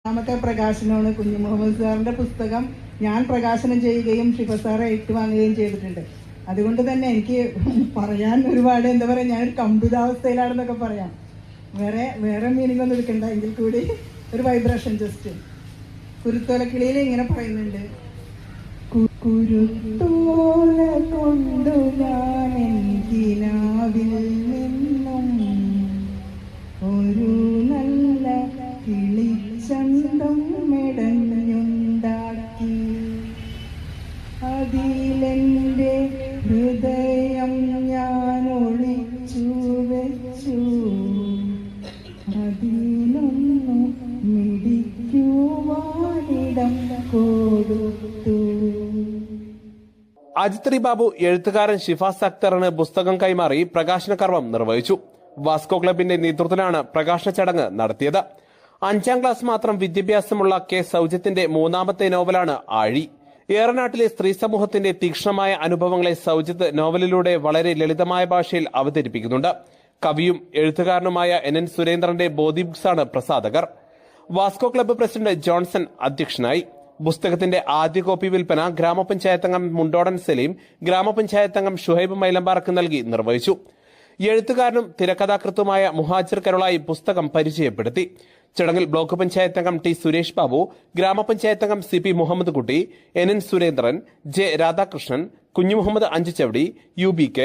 രണ്ടാമത്തെ പ്രകാശനമാണ് കുഞ്ഞു മുഹമ്മദ് സാറിന്റെ പുസ്തകം ഞാൻ പ്രകാശനം ചെയ്യുകയും ഷിഫ സാറെ ഏറ്റുവാങ്ങുകയും ചെയ്തിട്ടുണ്ട്. അതുകൊണ്ട് തന്നെ എനിക്ക് പറയാൻ ഒരുപാട് എന്താ പറയുക, ഞാനൊരു കമ്പിതാവസ്ഥയിലാണെന്നൊക്കെ പറയാം. വേറെ മീനിങ് ഒന്നും എടുക്കണ്ട, എങ്കിൽ കൂടി ഒരു വൈബ്രേഷൻ ജസ്റ്റ്. കുരുത്തോലക്കിളിയിൽ ഇങ്ങനെ പറയുന്നുണ്ട്, കുരുത്തോല കൊണ്ടു ഞാൻ എനിക്കിനാവിൽ നിന്നും ഒരു നല്ല കിളിച്ചന്തം മെടഞ്ഞുണ്ടാക്കി, അതിലെന്റെ ഹൃദയം ഞാൻ ഒളിച്ചു വെച്ചു, അതിനൊന്നു മിടിക്കുവാനിടം കൊടുത്തു. അജിത്രി ബാബു എഴുത്തുകാരൻ ഷിഫാസ് അക്തറിന് പുസ്തകം കൈമാറി പ്രകാശന കർമ്മം നിർവഹിച്ചു. വാസ്കോ ക്ലബിന്റെ നേതൃത്വത്തിലാണ് പ്രകാശന ചടങ്ങ് നടത്തിയത്. 5ാം ക്ലാസ് മാത്രം വിദ്യാഭ്യാസമുള്ള കെ സൗജത്തിന്റെ മൂന്നാമത്തെ നോവലാണ് ആഴി. ഏറനാട്ടിലെ സ്ത്രീ സമൂഹത്തിന്റെ തീക്ഷ്ണമായ അനുഭവങ്ങളെ സൗജിത്ത് നോവലിലൂടെ വളരെ ലളിതമായ ഭാഷയിൽ അവതരിപ്പിക്കുന്നുണ്ട്. കവിയും എഴുത്തുകാരനുമായ NN സുരേന്ദ്രന്റെ ബോധി ബുക്സാണ് പ്രസാധകർ. വാസ്കോ ക്ലബ്ബ് പ്രസിഡന്റ് ജോൺസൺ അധ്യക്ഷനായി. പുസ്തകത്തിന്റെ ആദ്യ കോപ്പി വിൽപ്പന ഗ്രാമപഞ്ചായത്ത് അംഗം മുണ്ടോടൻ സലീം ഗ്രാമപഞ്ചായത്ത് അംഗം ഷുഹൈബ് മൈലമ്പാറക്ക് നൽകി നിർവഹിച്ചു. എഴുത്തുകാരനും തിരക്കഥാകൃത്തുമായ മുഹാജിർ കരുളായി പുസ്തകം പരിചയപ്പെടുത്തി. ചടങ്ങിൽ ബ്ലോക്ക് പഞ്ചായത്ത് അംഗം ടി സുരേഷ് ബാബു, ഗ്രാമപഞ്ചായത്ത് അംഗം CP മുഹമ്മദ് കുട്ടി, NN സുരേന്ദ്രൻ, J രാധാകൃഷ്ണൻ, കുഞ്ഞു Muhammad Anchachavadi, UBK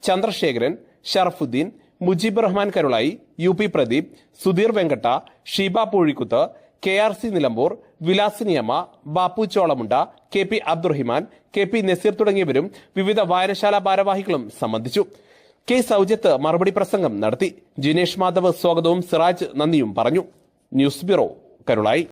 Chandrasekharan, Sharafuddin, Mujeeb Rahman Karulai, UP Pradeep, Sudheer Venkata, Sheeba Poozhikkuth, KRC Nilambur, Vilasiniyamma, Bapu ചോളമുണ്ട, KP Abdurahiman, KP Naseer തുടങ്ങിയവരും വിവിധ വായനശാല ഭാരവാഹികളും സംബന്ധിച്ചു. കെ സൗജത്ത് മറുപടി പ്രസംഗം നടത്തി. ജിനേഷ് മാധവ് സ്വാഗതവും സിറാജ് നന്ദിയും പറഞ്ഞു. News bureau, Karulai.